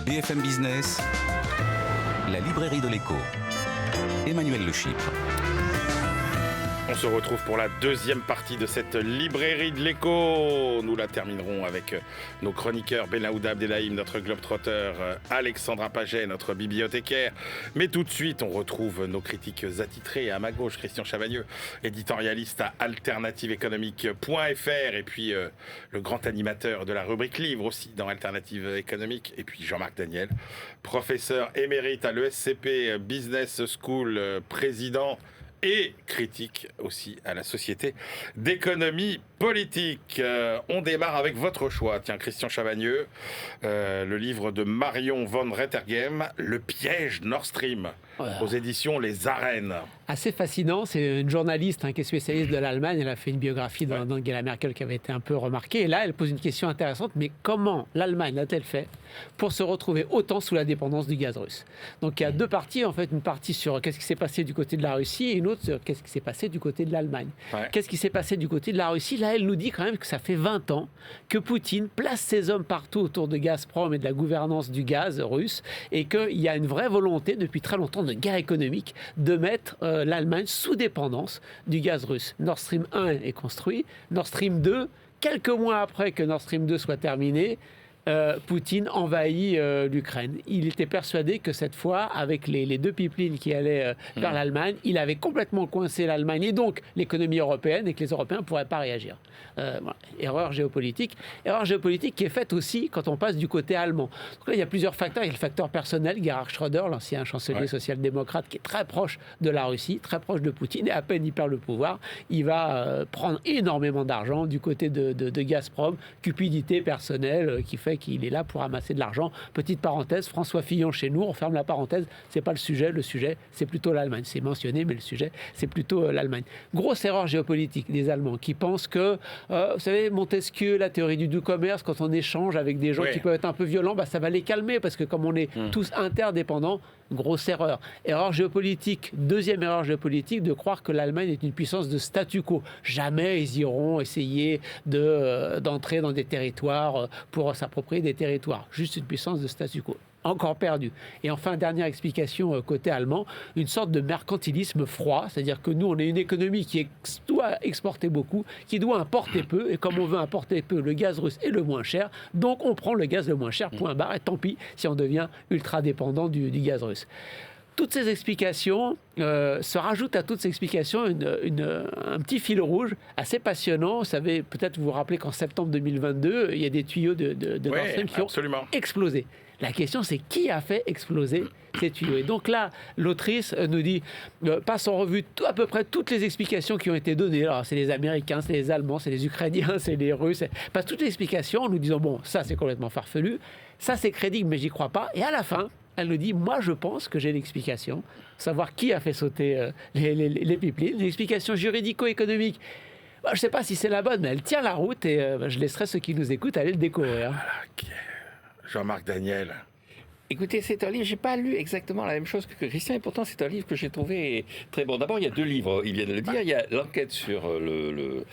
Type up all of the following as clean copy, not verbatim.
BFM Business, la librairie de l'écho. Emmanuel Le Chypre. On se retrouve pour la deuxième partie de cette librairie de l'écho. Nous la terminerons avec nos chroniqueurs Benaouda Abdelhaim, notre globetrotter, Alexandra Paget, notre bibliothécaire. Mais tout de suite, on retrouve nos critiques attitrés. À ma gauche, Christian Chavagneux, éditorialiste à alternativeéconomique.fr, et puis le grand animateur de la rubrique livre aussi dans Alternative économique, et puis Jean-Marc Daniel, professeur émérite à l'ESCP Business School, président et critique aussi à la Société d'économie politique. On démarre avec votre choix. Tiens, Christian Chavagneux, le livre de Marion von Rettergem, Le piège Nord Stream, aux éditions Les Arènes. Assez fascinant, c'est une journaliste qui est spécialiste de l'Allemagne, elle a fait une biographie d'Angela Merkel qui avait été un peu remarquée, et là elle pose une question intéressante, mais comment l'Allemagne l'a-t-elle fait pour se retrouver autant sous la dépendance du gaz russe? Donc il y a deux parties, en fait, une partie sur qu'est-ce qui s'est passé du côté de la Russie et une autre sur qu'est-ce qui s'est passé du côté de l'Allemagne. Qu'est-ce qui s'est passé du côté de la Russie? Là elle nous dit quand même que ça fait 20 ans que Poutine place ses hommes partout autour de Gazprom et de la gouvernance du gaz russe, et qu'il y a une vraie volonté depuis très longtemps de guerre économique de mettre l'Allemagne sous dépendance du gaz russe. Nord Stream 1 est construit, Nord Stream 2, quelques mois après que Nord Stream 2 soit terminé, Poutine envahit l'Ukraine. Il était persuadé que cette fois, avec les deux pipelines qui allaient vers l'Allemagne, il avait complètement coincé l'Allemagne et donc l'économie européenne, et que les Européens ne pourraient pas réagir. Voilà. Erreur géopolitique qui est faite aussi quand on passe du côté allemand. Donc là, il y a plusieurs facteurs. Il y a le facteur personnel. Gerhard Schröder, l'ancien chancelier social-démocrate, qui est très proche de la Russie, très proche de Poutine, et à peine il perd le pouvoir, il va prendre énormément d'argent du côté de Gazprom. Cupidité personnelle qui fait qu'il est là pour amasser de l'argent. Petite parenthèse, François Fillon chez nous, on ferme la parenthèse, c'est pas le sujet c'est plutôt l'Allemagne. C'est mentionné, mais le sujet, c'est plutôt l'Allemagne. Grosse erreur géopolitique des Allemands qui pensent que, vous savez, Montesquieu, la théorie du doux commerce, quand on échange avec des gens qui peuvent être un peu violents, ça va les calmer, parce que comme on est tous interdépendants, grosse erreur. Erreur géopolitique, deuxième erreur géopolitique, de croire que l'Allemagne est une puissance de statu quo. Jamais ils iront essayer d'entrer dans des territoires pour s'approprier des territoires. Juste une puissance de statu quo. Encore perdu. Et enfin, dernière explication côté allemand, une sorte de mercantilisme froid, c'est-à-dire que nous, on est une économie qui doit exporter beaucoup, qui doit importer peu, et comme on veut importer peu, le gaz russe est le moins cher, donc on prend le gaz le moins cher, point barre, et tant pis si on devient ultra dépendant du gaz russe. Toutes ces explications se rajoutent à toutes ces explications un petit fil rouge assez passionnant. Vous savez, peut-être vous rappelez qu'en septembre 2022, il y a des tuyaux de Nord Stream qui ont explosé. La question, c'est qui a fait exploser ces tuyaux? Et donc là, l'autrice nous dit, passe en revue à peu près toutes les explications qui ont été données. Alors, c'est les Américains, c'est les Allemands, c'est les Ukrainiens, c'est les Russes. Passe toutes les explications en nous disant, bon, ça c'est complètement farfelu, ça c'est crédible, mais j'y crois pas. Et à la fin, elle nous dit, moi je pense que j'ai l'explication, savoir qui a fait sauter les pipelines, une explication juridico-économique. Je ne sais pas si c'est la bonne, mais elle tient la route, et je laisserai ceux qui nous écoutent aller le découvrir. Jean-Marc Daniel. Écoutez, c'est un livre, je n'ai pas lu exactement la même chose que Christian, et pourtant c'est un livre que j'ai trouvé très bon. D'abord, il y a deux livres, il vient de le dire. Il y a l'enquête sur le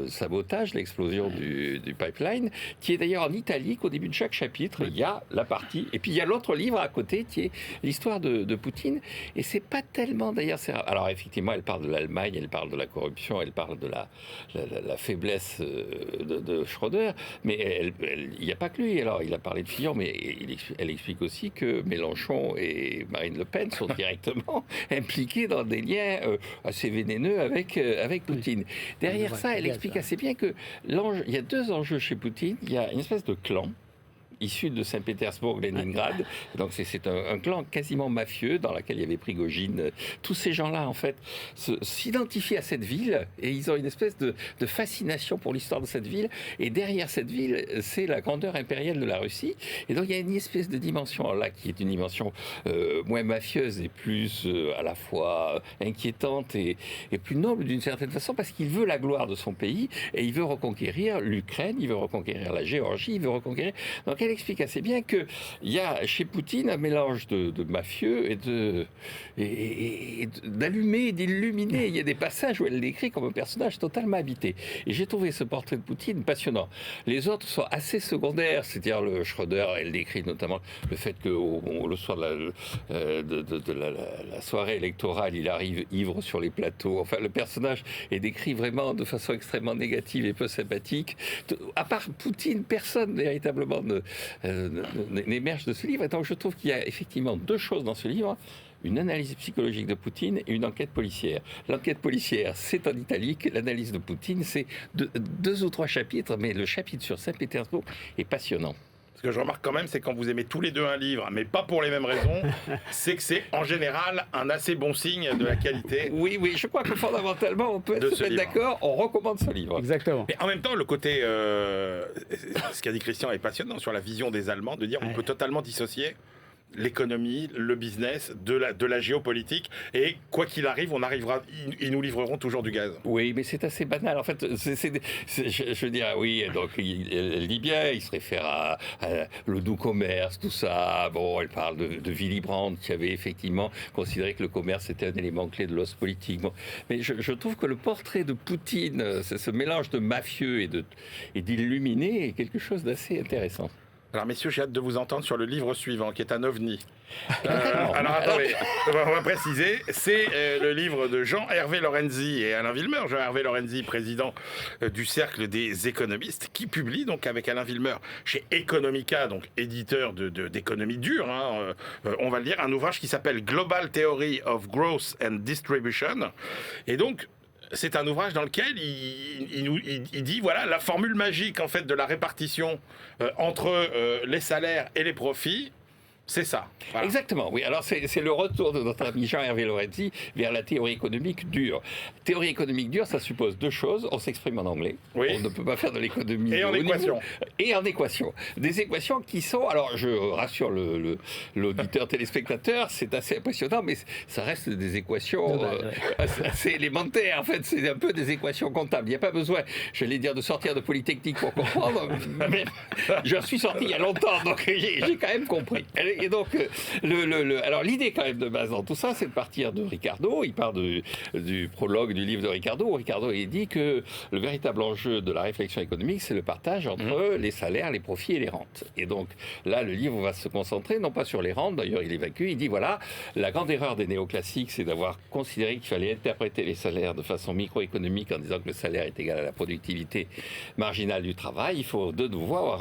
sabotage, l'explosion du pipeline, qui est d'ailleurs en italique. Au début de chaque chapitre, il y a la partie, et puis il y a l'autre livre à côté, qui est l'histoire de Poutine. Et c'est pas tellement, d'ailleurs, alors effectivement, elle parle de l'Allemagne, elle parle de la corruption, elle parle de la faiblesse de Schröder, mais il n'y a pas que lui. Alors, il a parlé de Fillon, mais elle explique aussi que Mélenchon et Marine Le Pen sont directement impliqués dans des liens assez vénéneux avec Poutine. Derrière ça, elle explique assez bien que il y a deux enjeux chez Poutine. Il y a une espèce de clan issu de Saint-Pétersbourg, Leningrad. Donc c'est un clan quasiment mafieux dans lequel il y avait Prigojine. Tous ces gens-là, en fait, s'identifient à cette ville, et ils ont une espèce de fascination pour l'histoire de cette ville. Et derrière cette ville, c'est la grandeur impériale de la Russie. Et donc il y a une espèce de dimension là qui est une dimension moins mafieuse et plus à la fois inquiétante et plus noble d'une certaine façon, parce qu'il veut la gloire de son pays, et il veut reconquérir l'Ukraine, il veut reconquérir la Géorgie, il veut reconquérir... Donc elle explique assez bien qu'il y a chez Poutine un mélange de mafieux et d'allumés et d'illuminés. Il y a des passages où elle décrit comme un personnage totalement habité. Et j'ai trouvé ce portrait de Poutine passionnant. Les autres sont assez secondaires, c'est-à-dire le Schröder, elle décrit notamment le fait que le soir de la soirée électorale, il arrive ivre sur les plateaux. Enfin, le personnage est décrit vraiment de façon extrêmement négative et peu sympathique. À part Poutine, personne véritablement n'émerge de ce livre. Et donc je trouve qu'il y a effectivement deux choses dans ce livre. Une analyse psychologique de Poutine et une enquête policière. L'enquête policière, c'est en italique. L'analyse de Poutine, c'est 2 ou 3 chapitres, mais le chapitre sur Saint-Pétersbourg est passionnant. Ce que je remarque quand même, c'est quand vous aimez tous les deux un livre, mais pas pour les mêmes raisons, c'est que c'est en général un assez bon signe de la qualité. Oui, je crois que fondamentalement, on peut être d'accord, on recommande ce livre. Exactement. Mais en même temps, le côté, ce qu'a dit Christian est passionnant sur la vision des Allemands, de dire on peut totalement dissocier l'économie, le business, de la géopolitique, et quoi qu'il arrive, ils nous livreront toujours du gaz. Oui, mais c'est assez banal. En fait, je veux dire, oui, donc elle dit bien, il se réfère à le doux commerce, tout ça. Bon, elle parle de Willy Brandt, qui avait effectivement considéré que le commerce était un élément clé de l'os politique. Bon, mais je trouve que le portrait de Poutine, ce mélange de mafieux et d'illuminés, est quelque chose d'assez intéressant. Alors messieurs, j'ai hâte de vous entendre sur le livre suivant, qui est un ovni. Alors attendez, on va préciser, c'est le livre de Jean-Hervé Lorenzi et Alain Villemeur. Jean-Hervé Lorenzi, président du Cercle des économistes, qui publie donc avec Alain Villemeur chez Economica, donc éditeur d'économie dure, on va le dire, un ouvrage qui s'appelle Global Theory of Growth and Distribution. Et donc, c'est un ouvrage dans lequel il dit, voilà, la formule magique en fait de la répartition entre les salaires et les profits, c'est ça. Voilà. Exactement, oui. Alors c'est le retour de notre ami Jean-Hervé Lorenzi vers la théorie économique dure. Théorie économique dure, ça suppose 2 choses. On s'exprime en anglais. Oui. On ne peut pas faire de l'économie. Et en équation. Et en équation. Des équations qui sont, alors je rassure l'auditeur téléspectateur, c'est assez impressionnant, mais ça reste des équations assez élémentaires. En fait, c'est un peu des équations comptables. Il n'y a pas besoin, j'allais dire, de sortir de Polytechnique pour comprendre. Mais je suis sorti il y a longtemps, donc j'ai quand même compris. Et donc, alors l'idée quand même de base dans tout ça, c'est de partir de Ricardo. Il part du prologue du livre de Ricardo. Ricardo, il dit que le véritable enjeu de la réflexion économique, c'est le partage entre les salaires, les profits et les rentes. Et donc, là, le livre va se concentrer, non pas sur les rentes, d'ailleurs, il évacue, il dit, voilà, la grande erreur des néoclassiques, c'est d'avoir considéré qu'il fallait interpréter les salaires de façon microéconomique en disant que le salaire est égal à la productivité marginale du travail. Il faut de nouveau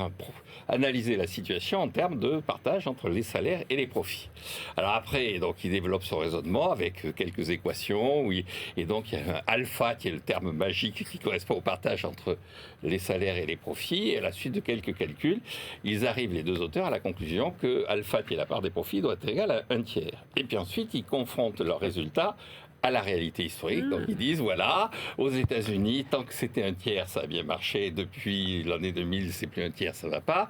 analyser la situation en termes de partage entre les salaires et les profits. Alors après, donc, il développe son raisonnement avec quelques équations, et donc il y a un alpha qui est le terme magique qui correspond au partage entre les salaires et les profits, et à la suite de quelques calculs, ils arrivent, les 2 auteurs, à la conclusion que alpha, qui est la part des profits, doit être égal à 1/3. Et puis ensuite, ils confrontent leurs résultats à la réalité historique. Donc ils disent, voilà, aux États-Unis, tant que c'était 1/3, ça a bien marché. Depuis l'année 2000, c'est plus 1/3, ça va pas.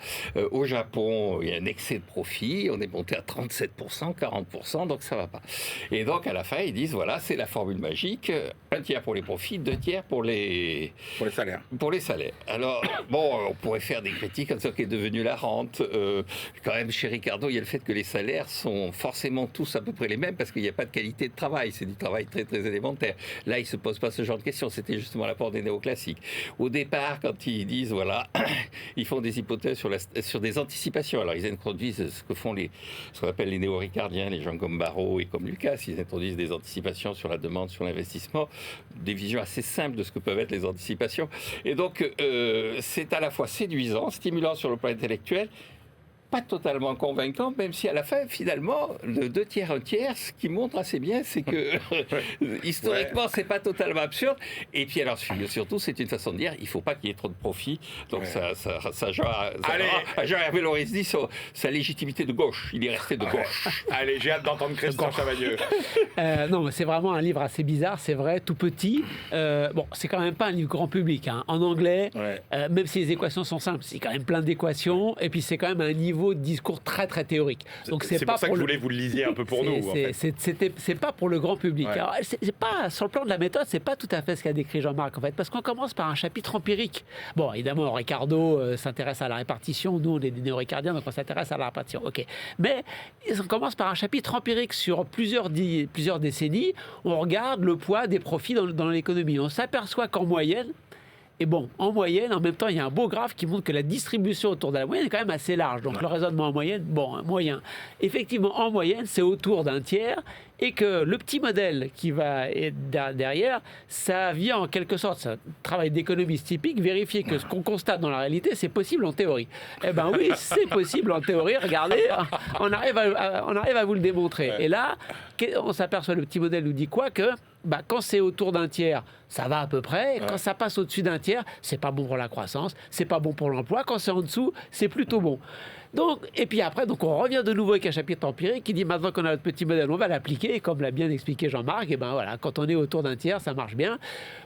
Au Japon, il y a un excès de profit. On est monté à 37%, 40%, donc ça va pas. Et donc à la fin, ils disent, voilà, c'est la formule magique. 1/3 pour les profits, 2/3 pour les salaires. Pour les salaires. Alors, bon, on pourrait faire des critiques comme ça qu'est devenue la rente. Quand même, chez Ricardo, il y a le fait que les salaires sont forcément tous à peu près les mêmes parce qu'il n'y a pas de qualité de travail. C'est du travail très très élémentaire. Là, ils ne se posent pas ce genre de questions. C'était justement l'apport des néoclassiques. Au départ, quand ils disent, voilà, ils font des hypothèses sur des anticipations. Alors, ils introduisent ce qu'on appelle les néo-ricardiens, les gens comme Barreau et comme Lucas. Ils introduisent des anticipations sur la demande, sur l'investissement, des visions assez simples de ce que peuvent être les anticipations. Et donc, c'est à la fois séduisant, stimulant sur le plan intellectuel, pas totalement convaincant, même si à la fin, finalement, le 2/3, 1/3, ce qui montre assez bien, c'est que historiquement, c'est pas totalement absurde. Et puis alors, surtout, c'est une façon de dire, il faut pas qu'il y ait trop de profit. Donc ça Jean-Hervé Lorenzi dit sa légitimité de gauche. Il est resté de gauche. Allez, j'ai hâte d'entendre Christian Chavagneux. Non, mais c'est vraiment un livre assez bizarre, c'est vrai, tout petit. Bon, c'est quand même pas un livre grand public. Hein. En anglais, même si les équations sont simples, c'est quand même plein d'équations. Et puis c'est quand même un niveau niveau de discours très très théorique. Donc c'est pas pour ça que je voulais que vous le lisiez un peu pour nous. En fait. C'est pas pour le grand public. Ouais. Alors, c'est pas, sur le plan de la méthode, c'est pas tout à fait ce qu'a décrit Jean-Marc, en fait, parce qu'on commence par un chapitre empirique. Bon, évidemment, Ricardo s'intéresse à la répartition. Nous, on est des néo-ricardiens, donc on s'intéresse à la répartition. OK. Mais on commence par un chapitre empirique sur plusieurs décennies. On regarde le poids des profits dans l'économie. On s'aperçoit qu'en moyenne, et bon, en moyenne, en même temps, il y a un beau graphe qui montre que la distribution autour de la moyenne est quand même assez large. Donc le raisonnement en moyenne, bon, moyen. Effectivement, en moyenne, c'est autour d'un tiers. Et que le petit modèle qui va être derrière, ça vient en quelque sorte, c'est un travail d'économiste typique, vérifier que ce qu'on constate dans la réalité, c'est possible en théorie. Eh bien oui, c'est possible en théorie, regardez, on arrive à vous le démontrer. Et là, on s'aperçoit, le petit modèle nous dit quoi, que quand c'est autour d'un tiers, ça va à peu près. Et quand ça passe au-dessus d'un tiers, c'est pas bon pour la croissance, c'est pas bon pour l'emploi. Quand c'est en dessous, c'est plutôt bon. Donc, et puis après, donc on revient de nouveau avec un chapitre empirique qui dit maintenant qu'on a notre petit modèle, on va l'appliquer. Et comme l'a bien expliqué Jean-Marc, et ben voilà, quand on est autour d'un tiers, ça marche bien.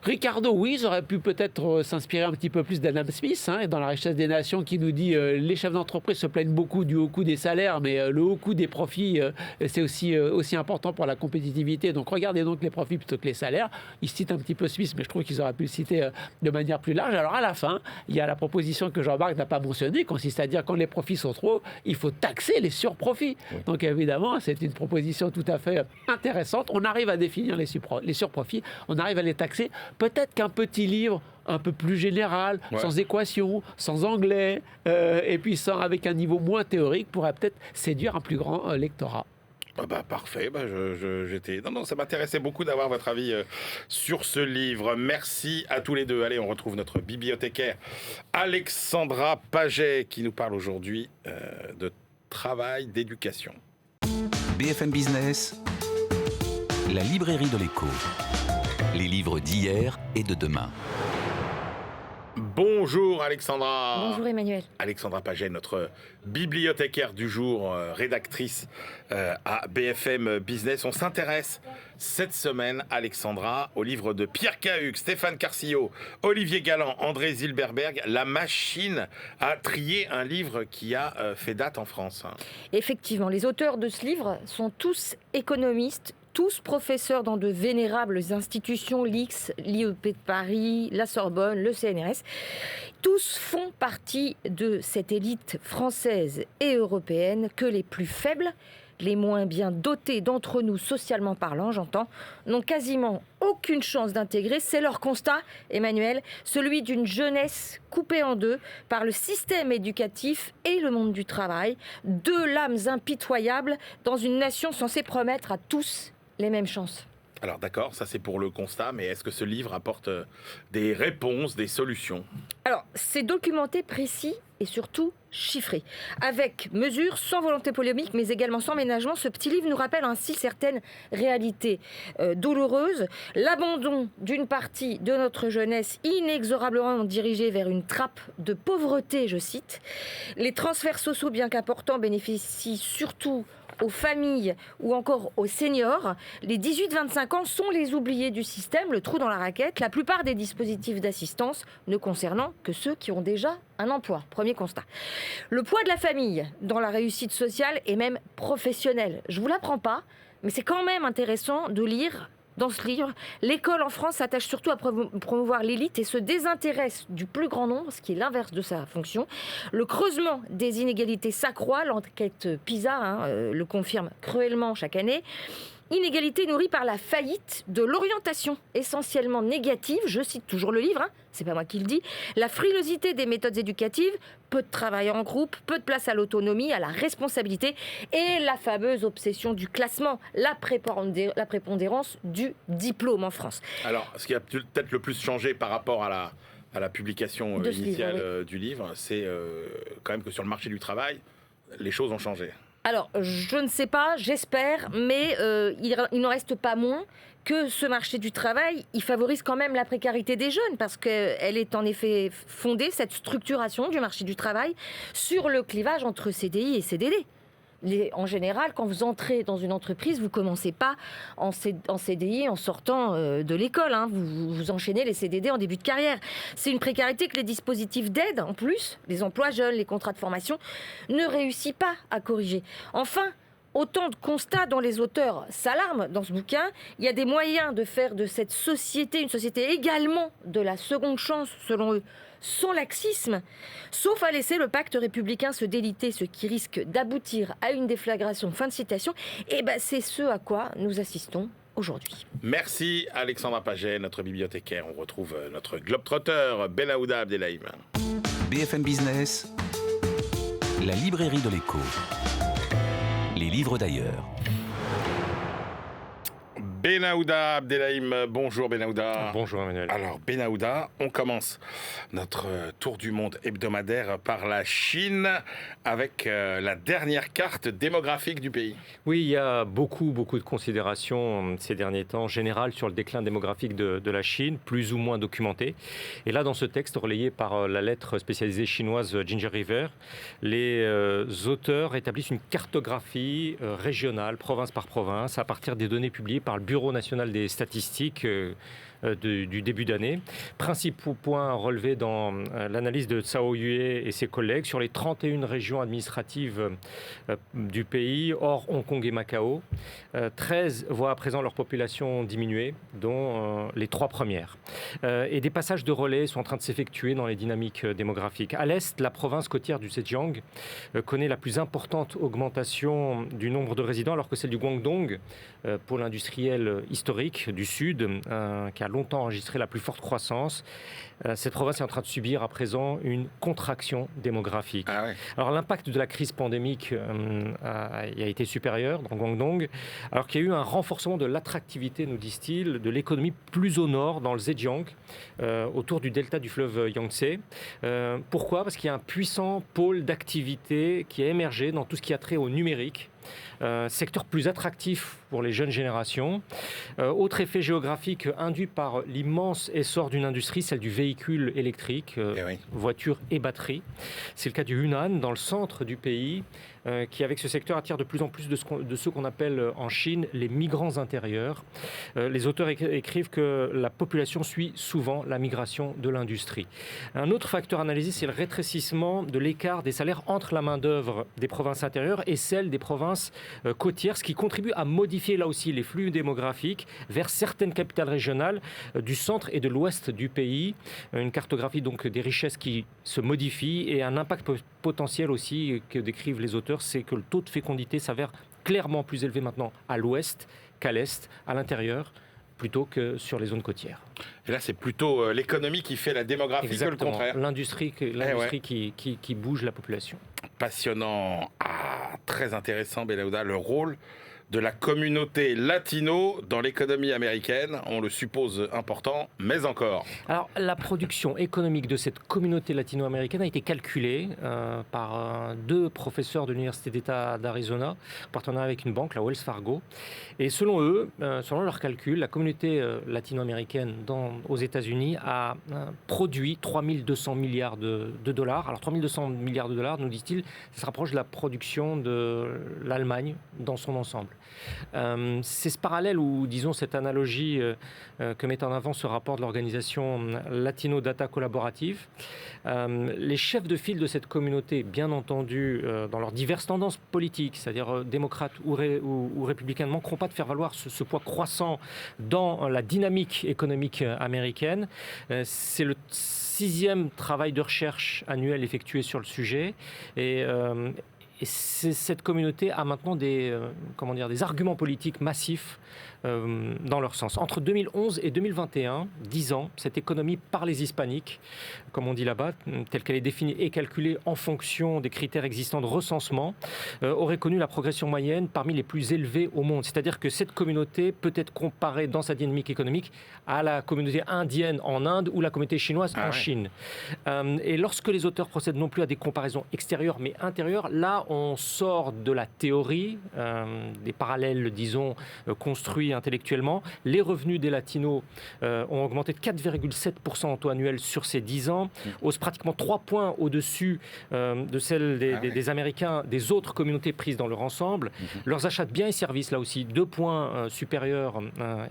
Ricardo, oui, ils auraient pu peut-être s'inspirer un petit peu plus d'Adam Smith, dans La richesse des nations, qui nous dit les chefs d'entreprise se plaignent beaucoup du haut coût des salaires, mais le haut coût des profits, c'est aussi important pour la compétitivité. Donc regardez donc les profits plutôt que les salaires. Il cite un petit peu Smith, mais je trouve qu'ils auraient pu le citer de manière plus large. Alors à la fin, il y a la proposition que Jean-Marc n'a pas mentionnée, consiste à dire quand les profits sont trop, il faut taxer les surprofits. Oui. Donc évidemment, c'est une proposition tout à fait intéressante. On arrive à définir les surprofits, on arrive à les taxer. Peut-être qu'un petit livre un peu plus général, sans équation, sans anglais, et puis avec un niveau moins théorique, pourrait peut-être séduire un plus grand lectorat. Parfait, Non, ça m'intéressait beaucoup d'avoir votre avis sur ce livre. Merci à tous les deux. Allez, on retrouve notre bibliothécaire Alexandra Paget qui nous parle aujourd'hui de travail, d'éducation. BFM Business, la librairie de l'écho. Les livres d'hier et de demain. Bonjour Alexandra. Bonjour Emmanuel. Alexandra Paget, notre bibliothécaire du jour, rédactrice à BFM Business. On s'intéresse cette semaine, Alexandra, au livre de Pierre Cahuc, Stéphane Carcillo, Olivier Galland, André Zilberberg, La machine à trier, un livre qui a fait date en France. Effectivement, les auteurs de ce livre sont tous économistes, tous professeurs dans de vénérables institutions, l'IX, l'IEP de Paris, la Sorbonne, le CNRS. Tous font partie de cette élite française et européenne que les plus faibles, les moins bien dotés d'entre nous, socialement parlant, j'entends, n'ont quasiment aucune chance d'intégrer. C'est leur constat, Emmanuel, celui d'une jeunesse coupée en deux par le système éducatif et le monde du travail, deux lames impitoyables dans une nation censée promettre à tous les mêmes chances. Alors d'accord, ça c'est pour le constat, mais est-ce que ce livre apporte des réponses, des solutions ? Alors, c'est documenté, précis et surtout chiffré. Avec mesure, sans volonté polémique, mais également sans ménagement, ce petit livre nous rappelle ainsi certaines réalités douloureuses. L'abandon d'une partie de notre jeunesse inexorablement dirigée vers une trappe de pauvreté, je cite. Les transferts sociaux, bien qu'importants, bénéficient surtout aux familles ou encore aux seniors. Les 18-25 ans sont les oubliés du système, le trou dans la raquette. La plupart des dispositifs d'assistance ne concernant que ceux qui ont déjà un emploi. Premier constat. Le poids de la famille dans la réussite sociale et même professionnelle. Je ne vous l'apprends pas, mais c'est quand même intéressant de lire dans ce livre. L'école en France s'attache surtout à promouvoir l'élite et se désintéresse du plus grand nombre, ce qui est l'inverse de sa fonction. Le creusement des inégalités s'accroît, l'enquête PISA le confirme cruellement chaque année. Inégalité nourrie par la faillite de l'orientation essentiellement négative, je cite toujours le livre, c'est pas moi qui le dis, la frilosité des méthodes éducatives, peu de travail en groupe, peu de place à l'autonomie, à la responsabilité et la fameuse obsession du classement, la prépondérance du diplôme en France. Alors, ce qui a peut-être le plus changé par rapport à la publication initiale du livre, c'est quand même que sur le marché du travail, les choses ont changé. Alors, je ne sais pas, j'espère, mais il n'en reste pas moins que ce marché du travail, il favorise quand même la précarité des jeunes, parce qu'elle est en effet fondée, cette structuration du marché du travail, sur le clivage entre CDI et CDD. En général, quand vous entrez dans une entreprise, vous ne commencez pas en CDI en sortant de l'école. Hein. Vous enchaînez les CDD en début de carrière. C'est une précarité que les dispositifs d'aide, en plus, les emplois jeunes, les contrats de formation, ne réussissent pas à corriger. Enfin, autant de constats dont les auteurs s'alarment dans ce bouquin, il y a des moyens de faire de cette société une société également de la seconde chance, selon eux, sans laxisme, sauf à laisser le pacte républicain se déliter, ce qui risque d'aboutir à une déflagration. Fin de citation. Et c'est ce à quoi nous assistons aujourd'hui. Merci Alexandra Paget, notre bibliothécaire. On retrouve notre globetrotter Benaouda Abdelhaim. BFM Business, la librairie de l'écho. Les livres d'ailleurs. Benaouda Abdelhaim, bonjour Benaouda. Bonjour Emmanuel. Alors Benaouda, on commence notre tour du monde hebdomadaire par la Chine avec la dernière carte démographique du pays. Oui, il y a beaucoup de considérations ces derniers temps générales sur le déclin démographique de la Chine, plus ou moins documentées. Et là, dans ce texte relayé par la lettre spécialisée chinoise Ginger River, les auteurs établissent une cartographie régionale, province par province, à partir des données publiées par le Bureau national des statistiques du début d'année. Principaux points relevés dans l'analyse de Cao Yue et ses collègues sur les 31 régions administratives du pays, hors Hong Kong et Macao. 13 voient à présent leur population diminuer, dont les 3 premières. Et des passages de relais sont en train de s'effectuer dans les dynamiques démographiques. À l'est, la province côtière du Zhejiang connaît la plus importante augmentation du nombre de résidents, alors que celle du Guangdong, pôle industriel historique du sud, qui a longtemps enregistré la plus forte croissance. Cette province est en train de subir à présent une contraction démographique. Ah ouais. Alors l'impact de la crise pandémique a été supérieur dans Guangdong, alors qu'il y a eu un renforcement de l'attractivité, nous disent-ils, de l'économie plus au nord, dans le Zhejiang, autour du delta du fleuve Yangtze. Pourquoi ? Parce qu'il y a un puissant pôle d'activité qui a émergé dans tout ce qui a trait au numérique. Secteur plus attractif pour les jeunes générations. Autre effet géographique induit par l'immense essor d'une industrie, celle du véhicule électrique, voitures et batteries. C'est le cas du Hunan, dans le centre du pays, qui avec ce secteur attire de plus en plus de ceux qu'on appelle en Chine les migrants intérieurs. Les auteurs écrivent que la population suit souvent la migration de l'industrie. Un autre facteur analysé, c'est le rétrécissement de l'écart des salaires entre la main-d'œuvre des provinces intérieures et celle des provinces côtières, ce qui contribue à modifier là aussi les flux démographiques vers certaines capitales régionales du centre et de l'ouest du pays. Une cartographie donc des richesses qui se modifie et un impact potentiel aussi que décrivent les auteurs, c'est que le taux de fécondité s'avère clairement plus élevé maintenant à l'ouest qu'à l'est, à l'intérieur, plutôt que sur les zones côtières. Et là, c'est plutôt l'économie qui fait la démographie. Exactement. Que le contraire. L'industrie qui bouge la population. Passionnant, très intéressant, Benaouda, le rôle de la communauté latino dans l'économie américaine. On le suppose important, mais encore. Alors, la production économique de cette communauté latino-américaine a été calculée par 2 professeurs de l'Université d'État d'Arizona, partenariat avec une banque, la Wells Fargo. Et selon eux, selon leurs calculs, la communauté latino-américaine aux États-Unis a produit 3200 milliards de dollars. Alors, 3200 milliards de dollars, nous disent-ils, ça se rapproche de la production de l'Allemagne dans son ensemble. C'est ce parallèle ou disons cette analogie que met en avant ce rapport de l'organisation Latino Data Collaborative. Les chefs de file de cette communauté, bien entendu, dans leurs diverses tendances politiques, c'est-à-dire démocrates ou républicains, ne manqueront pas de faire valoir ce poids croissant dans la dynamique économique américaine. C'est le 6e travail de recherche annuel effectué sur le sujet et cette communauté a maintenant des arguments politiques massifs dans leur sens. Entre 2011 et 2021, 10 ans, cette économie par les hispaniques, comme on dit là-bas, telle qu'elle est définie et calculée en fonction des critères existants de recensement, aurait connu la progression moyenne parmi les plus élevées au monde. C'est-à-dire que cette communauté peut être comparée dans sa dynamique économique à la communauté indienne en Inde ou la communauté chinoise en Chine. Et lorsque les auteurs procèdent non plus à des comparaisons extérieures mais intérieures, là on sort de la théorie, des parallèles, disons, construits intellectuellement. Les revenus des Latinos ont augmenté de 4,7% en taux annuel sur ces 10 ans, hausse pratiquement 3 points au-dessus de celle des Américains, des autres communautés prises dans leur ensemble. Leurs achats de biens et services, là aussi, 2 points supérieurs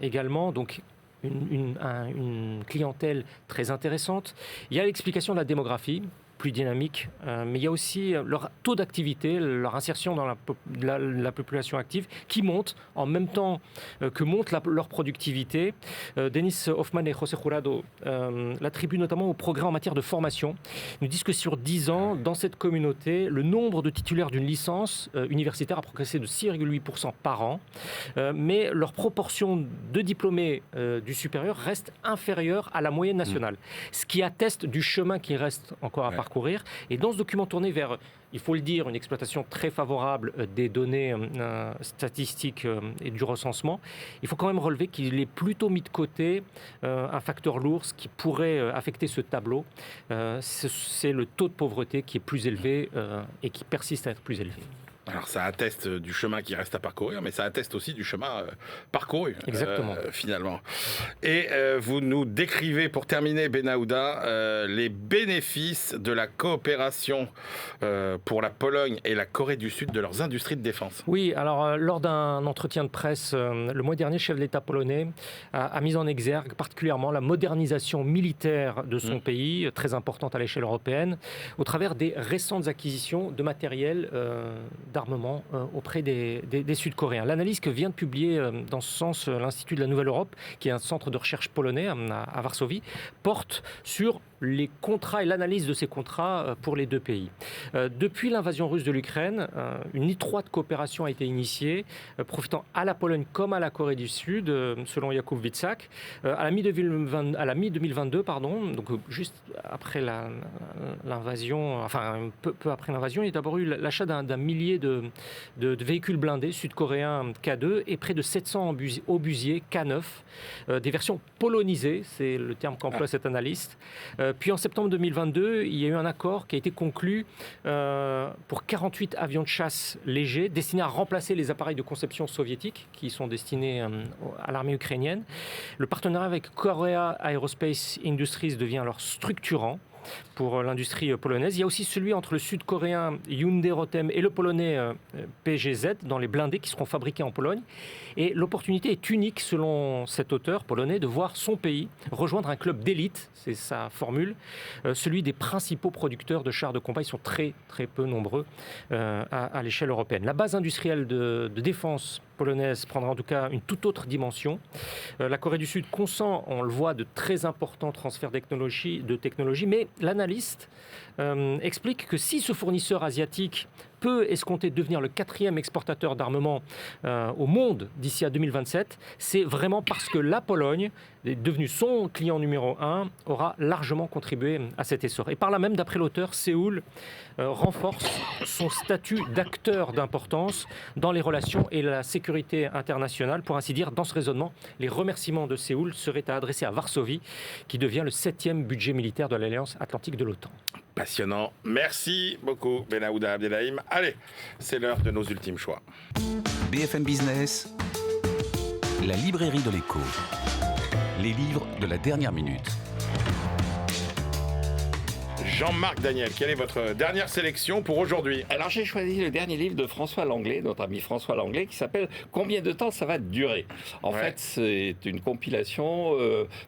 également. Donc, une clientèle très intéressante. Il y a l'explication de la démographie, plus dynamique, mais il y a aussi leur taux d'activité, leur insertion dans la population active qui monte en même temps que monte leur productivité. Denis Hoffman et José Jurado l'attribuent notamment au progrès en matière de formation. Ils nous disent que sur 10 ans, dans cette communauté, le nombre de titulaires d'une licence universitaire a progressé de 6,8% par an, mais leur proportion de diplômés du supérieur reste inférieure à la moyenne nationale, ce qui atteste du chemin qui reste encore à parcourir. Et dans ce document tourné vers, il faut le dire, une exploitation très favorable des données statistiques et du recensement, il faut quand même relever qu'il est plutôt mis de côté un facteur lourd qui pourrait affecter ce tableau. C'est le taux de pauvreté qui est plus élevé et qui persiste à être plus élevé. Alors ça atteste du chemin qui reste à parcourir, mais ça atteste aussi du chemin parcouru, finalement. Et vous nous décrivez, pour terminer, Benaouda, les bénéfices de la coopération pour la Pologne et la Corée du Sud de leurs industries de défense. Oui, alors lors d'un entretien de presse, le mois dernier, le chef de l'État polonais a mis en exergue particulièrement la modernisation militaire de son pays, très importante à l'échelle européenne, au travers des récentes acquisitions de matériel d'armement auprès des Sud-Coréens. L'analyse que vient de publier dans ce sens l'Institut de la Nouvelle Europe, qui est un centre de recherche polonais à Varsovie, porte sur les contrats et l'analyse de ces contrats pour les deux pays. Depuis l'invasion russe de l'Ukraine, une étroite coopération a été initiée, profitant à la Pologne comme à la Corée du Sud, selon Jakub Witczak. À la mi-2022, donc juste après l'invasion, enfin peu après l'invasion, il y a d'abord eu l'achat d'un millier de véhicules blindés sud-coréens K2 et près de 700 obusiers K9, des versions polonisées, c'est le terme qu'emploie cet analyste. Puis en septembre 2022, il y a eu un accord qui a été conclu pour 48 avions de chasse légers destinés à remplacer les appareils de conception soviétiques qui sont destinés à l'armée ukrainienne. Le partenariat avec Korea Aerospace Industries devient alors structurant pour l'industrie polonaise. Il y a aussi celui entre le sud-coréen Hyundai Rotem et le polonais PGZ dans les blindés qui seront fabriqués en Pologne. Et l'opportunité est unique, selon cet auteur polonais, de voir son pays rejoindre un club d'élite, c'est sa formule, celui des principaux producteurs de chars de combat. Ils sont très très peu nombreux à l'échelle européenne. La base industrielle de défense polonaise prendra en tout cas une toute autre dimension. La Corée du Sud consent, on le voit, de très importants transferts de technologie, mais l'analyste explique que si ce fournisseur asiatique peut escompter devenir le 4e exportateur d'armement au monde d'ici à 2027, c'est vraiment parce que la Pologne, devenue son client numéro 1, aura largement contribué à cet essor. Et par là même, d'après l'auteur, Séoul renforce son statut d'acteur d'importance dans les relations et la sécurité internationale. Pour ainsi dire, dans ce raisonnement, les remerciements de Séoul seraient à adresser à Varsovie, qui devient le 7e budget militaire de l'Alliance Atlantique de l'OTAN. Passionnant. Merci beaucoup, Benaouda Abdelhaim. Allez, c'est l'heure de nos ultimes choix. BFM Business, la librairie de l'écho. Les livres de la dernière minute. Jean-Marc Daniel, quelle est votre dernière sélection pour aujourd'hui ? Alors j'ai choisi le dernier livre de François Langlais, notre ami François Langlais, qui s'appelle « Combien de temps ça va durer ?» En fait, c'est une compilation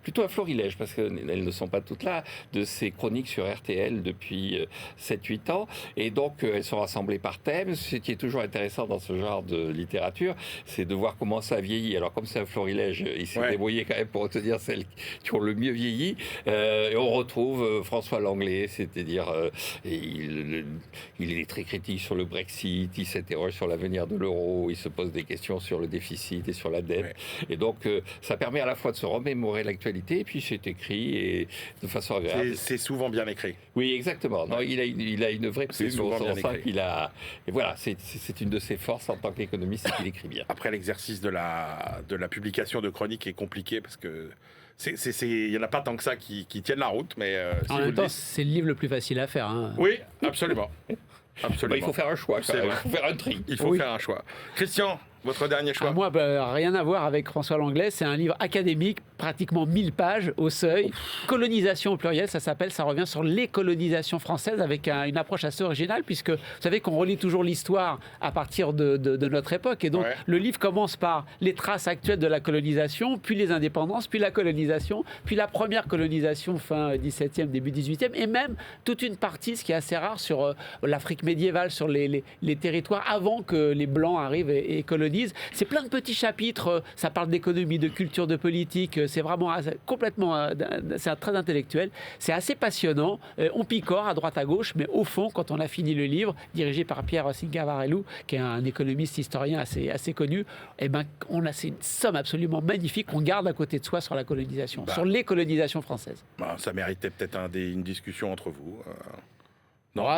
plutôt à florilège, parce qu'elles ne sont pas toutes là, de ses chroniques sur RTL depuis 7-8 ans. Et donc, elles sont rassemblées par thème. Ce qui est toujours intéressant dans ce genre de littérature, c'est de voir comment ça vieillit. Alors, comme c'est un florilège, il s'est débrouillé quand même pour retenir celles qui ont le mieux vieilli. Et on retrouve François Langlais, c'est-à-dire il est très critique sur le Brexit, il s'interroge sur l'avenir de l'euro, il se pose des questions sur le déficit et sur la dette. Et donc ça permet à la fois de se remémorer l'actualité, et puis c'est écrit et de façon agréable. C'est souvent bien écrit. Oui, exactement. Non, il a une vraie plume au sens qu'il a. Et voilà, c'est une de ses forces en tant qu'économiste, c'est qu'il écrit bien. Après, l'exercice de la publication de chroniques est compliqué parce que il n'y en a pas tant que ça qui tiennent la route, mais en même temps, c'est le livre le plus facile à faire. Hein. Oui, absolument. Absolument. Il faut faire un choix, C'est vrai. il faut faire un tri. Il faut faire un choix. Christian, votre dernier choix. Moi, rien à voir avec François Langlais. C'est un livre académique, pratiquement 1000 pages au seuil. Colonisation au pluriel, ça s'appelle. Ça revient sur les colonisations françaises avec une approche assez originale, puisque vous savez qu'on relit toujours l'histoire à partir de notre époque. Et donc, le livre commence par les traces actuelles de la colonisation, puis les indépendances, puis la colonisation, puis la première colonisation fin 17e, début 18e, et même toute une partie, ce qui est assez rare, sur l'Afrique médiévale, sur les territoires avant que les Blancs arrivent et colonisent. C'est plein de petits chapitres, ça parle d'économie, de culture, de politique, c'est vraiment complètement, c'est très intellectuel, c'est assez passionnant, on picore à droite à gauche, mais au fond, quand on a fini le livre, dirigé par Pierre Singavarello, qui est un économiste historien assez connu, c'est une somme absolument magnifique qu'on garde à côté de soi sur la colonisation, sur les colonisations françaises. Ça méritait peut-être une discussion entre vous. Non,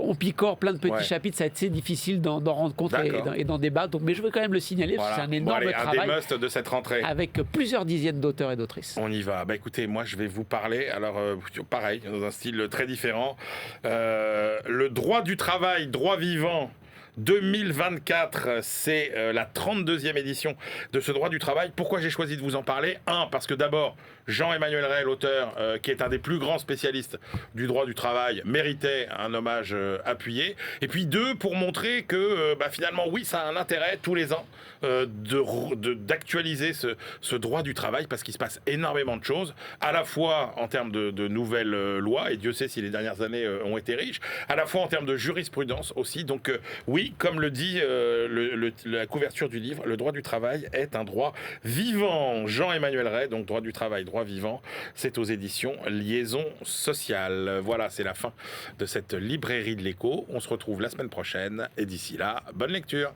on picore plein de petits chapitres, c'est assez difficile d'en rendre compte et d'en débattre. Donc, mais je veux quand même le signaler, parce que c'est un énorme travail. Un des musts de cette rentrée. Avec plusieurs dizaines d'auteurs et d'autrices. On y va. Écoutez, moi je vais vous parler, alors pareil, dans un style très différent. Le droit du travail, droit vivant. 2024, c'est la 32e édition de ce droit du travail. Pourquoi j'ai choisi de vous en parler ? Parce que d'abord, Jean-Emmanuel Ray, l'auteur, qui est un des plus grands spécialistes du droit du travail, méritait un hommage appuyé. Et puis 2, pour montrer que finalement, oui, ça a un intérêt tous les ans d'actualiser ce droit du travail, parce qu'il se passe énormément de choses, à la fois en termes de nouvelles lois, et Dieu sait si les dernières années ont été riches, à la fois en termes de jurisprudence aussi. Donc oui, comme le dit la couverture du livre, le droit du travail est un droit vivant. Jean-Emmanuel Ray, donc droit du travail, droit vivant, c'est aux éditions Liaison Sociale. Voilà, c'est la fin de cette librairie de l'écho. On se retrouve la semaine prochaine et d'ici là, bonne lecture.